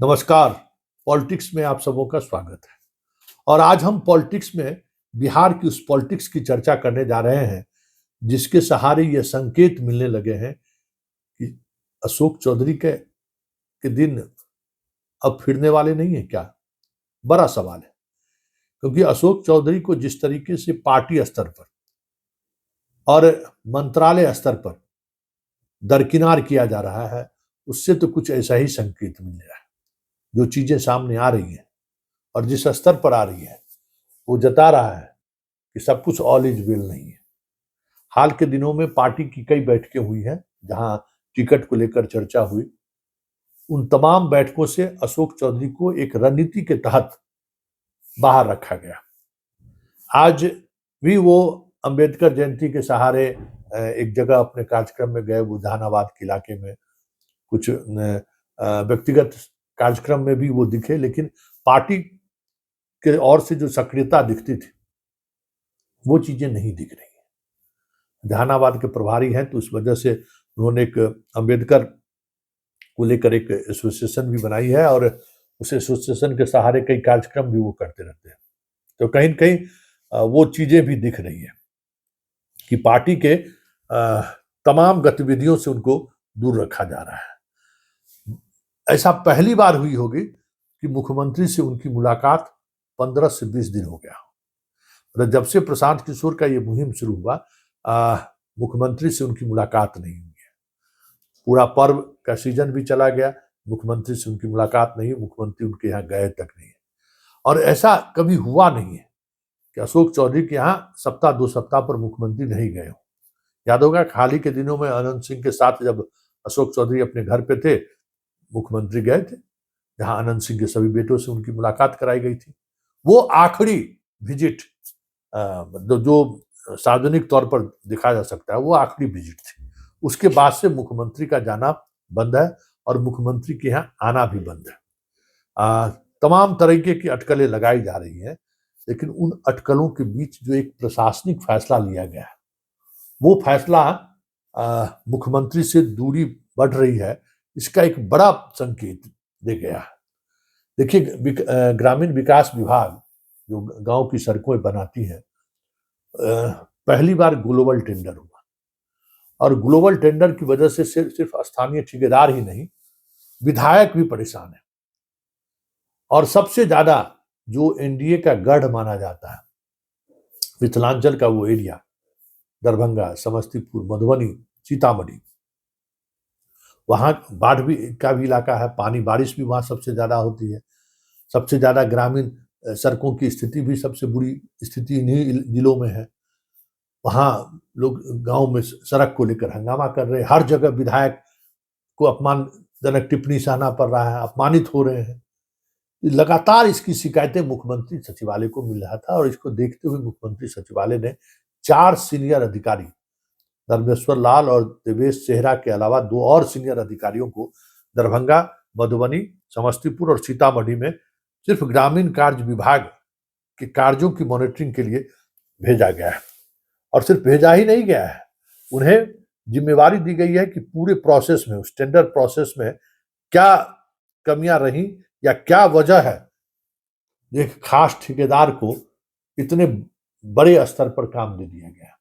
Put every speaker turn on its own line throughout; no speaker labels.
नमस्कार। पॉलिटिक्स में आप सबों का स्वागत है। और आज हम पॉलिटिक्स में बिहार की उस पॉलिटिक्स की चर्चा करने जा रहे हैं जिसके सहारे ये संकेत मिलने लगे हैं कि अशोक चौधरी के दिन अब फिरने वाले नहीं है क्या। बड़ा सवाल है, क्योंकि अशोक चौधरी को जिस तरीके से पार्टी स्तर पर और मंत्रालय स्तर पर दरकिनार किया जा रहा है, उससे तो कुछ ऐसा ही संकेत मिल रहा है। जो चीजें सामने आ रही हैं और जिस स्तर पर आ रही है, वो जता रहा है कि सब कुछ ऑल इज वेल नहीं है। हाल के दिनों में पार्टी की कई बैठकें हुई हैं जहां टिकट को लेकर चर्चा हुई। उन तमाम बैठकों से अशोक चौधरी को एक रणनीति के तहत बाहर रखा गया। आज भी वो अंबेडकर जयंती के सहारे एक जगह अपने कार्यक्रम में गए, वो जहानाबाद के इलाके में कुछ व्यक्तिगत कार्यक्रम में भी वो दिखे, लेकिन पार्टी के ओर से जो सक्रियता दिखती थी वो चीजें नहीं दिख रही हैं। जहानाबाद के प्रभारी हैं, तो उस वजह से उन्होंने एक अंबेडकर को लेकर एक एसोसिएशन भी बनाई है और उस एसोसिएशन के सहारे कई कार्यक्रम भी वो करते रहते हैं। तो कहीं न कहीं वो चीजें भी दिख रही है कि पार्टी के तमाम गतिविधियों से उनको दूर रखा जा रहा है। ऐसा पहली बार हुई होगी कि मुख्यमंत्री से उनकी मुलाकात 15 से 20 दिन हो गया। मतलब जब से प्रशांत किशोर का ये मुहिम शुरू हुआ, मुख्यमंत्री से उनकी मुलाकात नहीं हुई है। पूरा पर्व का सीजन भी चला गया, मुख्यमंत्री से उनकी मुलाकात नहीं, मुख्यमंत्री उनके यहाँ गए तक नहीं है। और ऐसा कभी हुआ नहीं है कि अशोक चौधरी के यहाँ सप्ताह 2 सप्ताह पर मुख्यमंत्री नहीं गए हो। याद होगा हाल ही के दिनों में अनंत सिंह के साथ जब अशोक चौधरी अपने घर पे थे, मुख्यमंत्री गए थे, जहां अनंत सिंह के सभी बेटों से उनकी मुलाकात कराई गई थी। वो आखिरी विजिट जो सार्वजनिक तौर पर दिखा जा सकता है, वो आखिरी विजिट थी। उसके बाद से मुख्यमंत्री का जाना बंद है और मुख्यमंत्री के यहाँ आना भी बंद है। तमाम तरीके की अटकलें लगाई जा रही हैं, लेकिन उन अटकलों के बीच जो एक प्रशासनिक फैसला लिया गया है, वो फैसला मुख्यमंत्री से दूरी बढ़ रही है, इसका एक बड़ा संकेत दे गया है। देखिए, ग्रामीण विकास विभाग जो गांव की सड़कें बनाती है, पहली बार ग्लोबल टेंडर हुआ और ग्लोबल टेंडर की वजह से सिर्फ स्थानीय ठेकेदार ही नहीं, विधायक भी परेशान है। और सबसे ज्यादा जो एनडीए का गढ़ माना जाता है, मिथिलांचल का वो एरिया, दरभंगा, समस्तीपुर, मधुबनी, सीतामढ़ी, वहां बाढ़ भी का भी इलाका है, पानी बारिश भी वहां सबसे ज्यादा होती है। सबसे ज्यादा ग्रामीण सड़कों की स्थिति भी सबसे बुरी स्थिति इन्हीं जिलों में है। वहां लोग गांव में सड़क को लेकर हंगामा कर रहे हैं, हर जगह विधायक को अपमानजनक टिप्पणी सहना पड़ रहा है, अपमानित हो रहे हैं। लगातार इसकी शिकायतें मुख्यमंत्री सचिवालय को मिल रहा था और इसको देखते हुए मुख्यमंत्री सचिवालय ने 4 सीनियर अधिकारी, धर्मेश्वर लाल और देवेश सेहरा के अलावा 2 और सीनियर अधिकारियों को दरभंगा, मधुबनी, समस्तीपुर और सीतामढ़ी में सिर्फ ग्रामीण कार्य विभाग के कार्यों की मॉनिटरिंग के लिए भेजा गया है। और सिर्फ भेजा ही नहीं गया है, उन्हें जिम्मेवारी दी गई है कि पूरे प्रोसेस में, उस टेंडर प्रोसेस में क्या कमियां रही या क्या वजह है एक खास ठेकेदार को इतने बड़े स्तर पर काम दे दिया गया,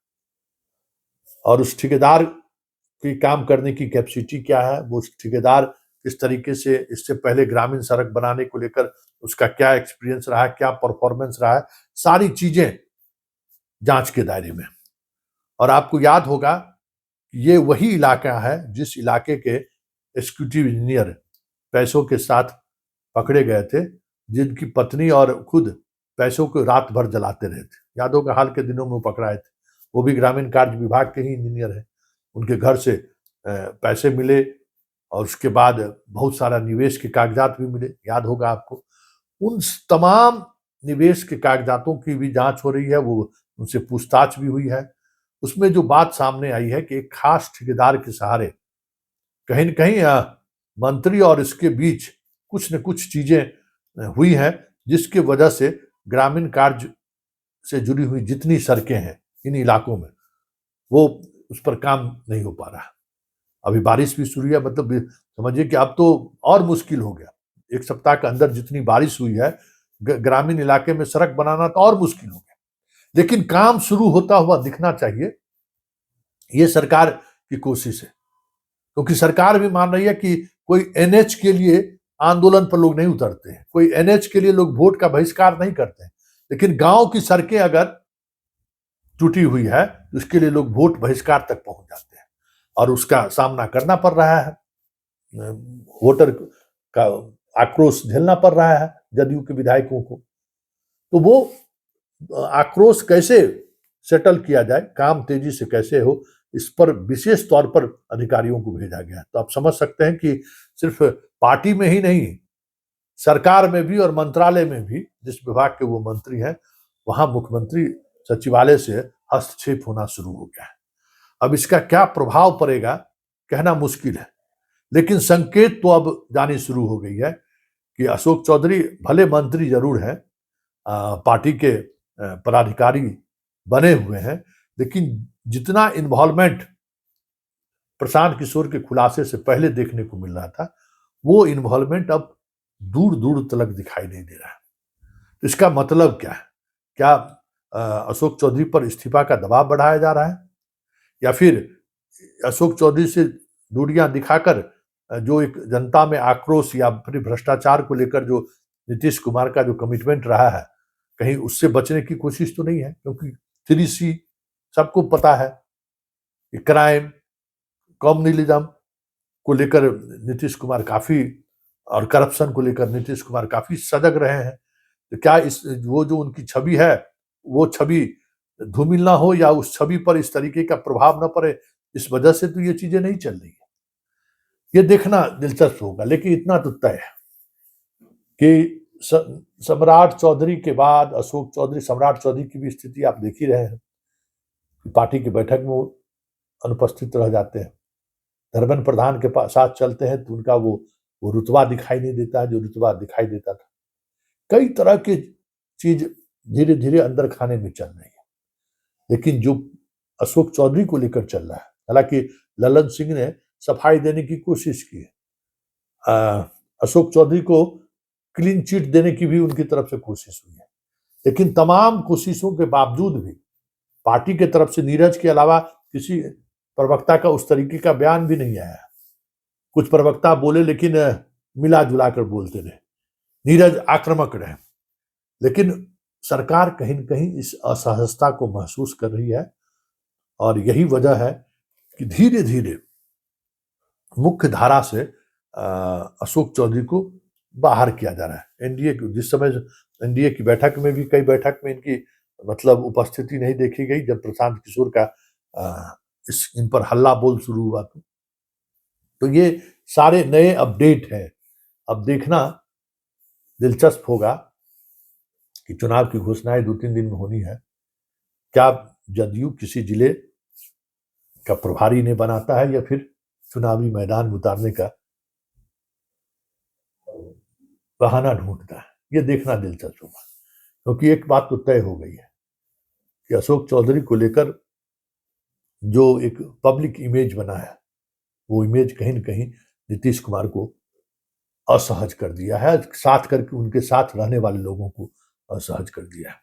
और उस ठेकेदार की काम करने की कैपेसिटी क्या है, वो ठेकेदार किस तरीके से इससे पहले ग्रामीण सड़क बनाने को लेकर उसका क्या एक्सपीरियंस रहा है, क्या परफॉर्मेंस रहा है, सारी चीजें जांच के दायरे में। और आपको याद होगा ये वही इलाका है जिस इलाके के एग्जीक्यूटिव इंजीनियर पैसों के साथ पकड़े गए थे, जिनकी पत्नी और खुद पैसों को रात भर जलाते रहे थे। याद होगा हाल के दिनों में वो पकड़ाए थे, वो भी ग्रामीण कार्य विभाग के ही इंजीनियर है। उनके घर से पैसे मिले और उसके बाद बहुत सारा निवेश के कागजात भी मिले, याद होगा आपको। उन तमाम निवेश के कागजातों की भी जांच हो रही है, वो उनसे पूछताछ भी हुई है। उसमें जो बात सामने आई है कि एक खास ठेकेदार के सहारे कहीं न कहीं मंत्री और इसके बीच कुछ न कुछ चीजें हुई हैं, जिसकी वजह से ग्रामीण कार्य से जुड़ी हुई जितनी सड़कें हैं इन इलाकों में, वो उस पर काम नहीं हो पा रहा। अभी बारिश भी शुरू है, मतलब समझिए कि अब तो और मुश्किल हो गया। एक सप्ताह के अंदर जितनी बारिश हुई है, ग्रामीण इलाके में सड़क बनाना तो और मुश्किल हो गया, लेकिन काम शुरू होता हुआ दिखना चाहिए। ये सरकार की कोशिश है, क्योंकि सरकार भी मान रही है कि कोई एनएच के लिए आंदोलन पर लोग नहीं उतरते हैं, कोई एनएच के लिए लोग वोट का बहिष्कार नहीं करते हैं, लेकिन गांव की सड़कें अगर टूटी हुई है तो उसके लिए लोग वोट बहिष्कार तक पहुंच जाते हैं और उसका सामना करना पड़ रहा है, वोटर का आक्रोश झेलना पड़ रहा है जदयू के विधायकों को। तो वो आक्रोश कैसे सेटल किया जाए, काम तेजी से कैसे हो, इस पर विशेष तौर पर अधिकारियों को भेजा गया। तो आप समझ सकते हैं कि सिर्फ पार्टी में ही नहीं, सरकार में भी और मंत्रालय में भी, जिस विभाग के वो मंत्री हैं वहां मुख्यमंत्री सचिवालय से हस्तक्षेप होना शुरू हो गया है। अब इसका क्या प्रभाव पड़ेगा कहना मुश्किल है, लेकिन संकेत तो अब जानी शुरू हो गई है कि अशोक चौधरी भले मंत्री जरूर हैं, पार्टी के पदाधिकारी बने हुए हैं, लेकिन जितना इन्वॉल्वमेंट प्रशांत किशोर के खुलासे से पहले देखने को मिल रहा था, वो इन्वॉल्वमेंट अब दूर दूर तक दिखाई नहीं दे रहा है। तो इसका मतलब क्या है? क्या अशोक चौधरी पर इस्तीफा का दबाव बढ़ाया जा रहा है, या फिर अशोक चौधरी से दूरियां दिखाकर जो एक जनता में आक्रोश या फिर भ्रष्टाचार को लेकर जो नीतीश कुमार का जो कमिटमेंट रहा है, कहीं उससे बचने की कोशिश तो नहीं है? क्योंकि 3C सबको पता है कि क्राइम, कम्युनलिज्म को लेकर नीतीश कुमार काफी, और करप्शन को लेकर नीतीश कुमार काफी सजग रहे हैं। तो क्या इस वो जो उनकी छवि है, वो छवि धूमिल ना हो या उस छवि पर इस तरीके का प्रभाव न पड़े, इस वजह से तो ये चीजें नहीं चल रही है। ये देखना दिलचस्प होगा, लेकिन इतना तो तय है कि सम्राट चौधरी के बाद अशोक चौधरी, सम्राट चौधरी की भी स्थिति आप देख ही रहे हैं, पार्टी की बैठक में अनुपस्थित रह जाते हैं, धर्मेंद्र प्रधान के साथ चलते हैं तो उनका वो रुतबा दिखाई नहीं देता है जो रुतबा दिखाई देता था। कई तरह की चीज धीरे धीरे अंदर खाने में चल रही है, लेकिन जो अशोक चौधरी को लेकर चल रहा है, हालांकि ललन सिंह ने सफाई देने की कोशिश की है, अशोक चौधरी को क्लीन चिट देने की भी उनकी तरफ से कोशिश हुई है, लेकिन तमाम कोशिशों के बावजूद भी पार्टी के तरफ से नीरज के अलावा किसी प्रवक्ता का उस तरीके का बयान भी नहीं आया। कुछ प्रवक्ता बोले लेकिन मिला जुला कर बोलते रहे, नीरज आक्रामक रहे, लेकिन सरकार कहीं न कहीं इस असहजता को महसूस कर रही है और यही वजह है कि धीरे धीरे मुख्य धारा से अशोक चौधरी को बाहर किया जा रहा है। एनडीए जिस समय एनडीए की बैठक में भी, कई बैठक में इनकी मतलब उपस्थिति नहीं देखी गई, जब प्रशांत किशोर का इन पर हल्ला बोल शुरू हुआ तो ये सारे नए अपडेट हैं। अब देखना दिलचस्प होगा कि चुनाव की घोषणाएं 2-3 दिन में होनी है। क्या जदयू किसी जिले का प्रभारी ने बनाता है या फिर चुनावी मैदान में उतारने का बहाना ढूंढता है, ये देखना दिलचस्प होगा। क्योंकि एक बात तो तय हो गई है कि अशोक चौधरी को लेकर जो एक पब्लिक इमेज बना है, वो इमेज कहीं न कहीं नीतीश कुमार को असहज कर दिया है, साथ करके उनके साथ रहने वाले लोगों को असहज कर दिया है।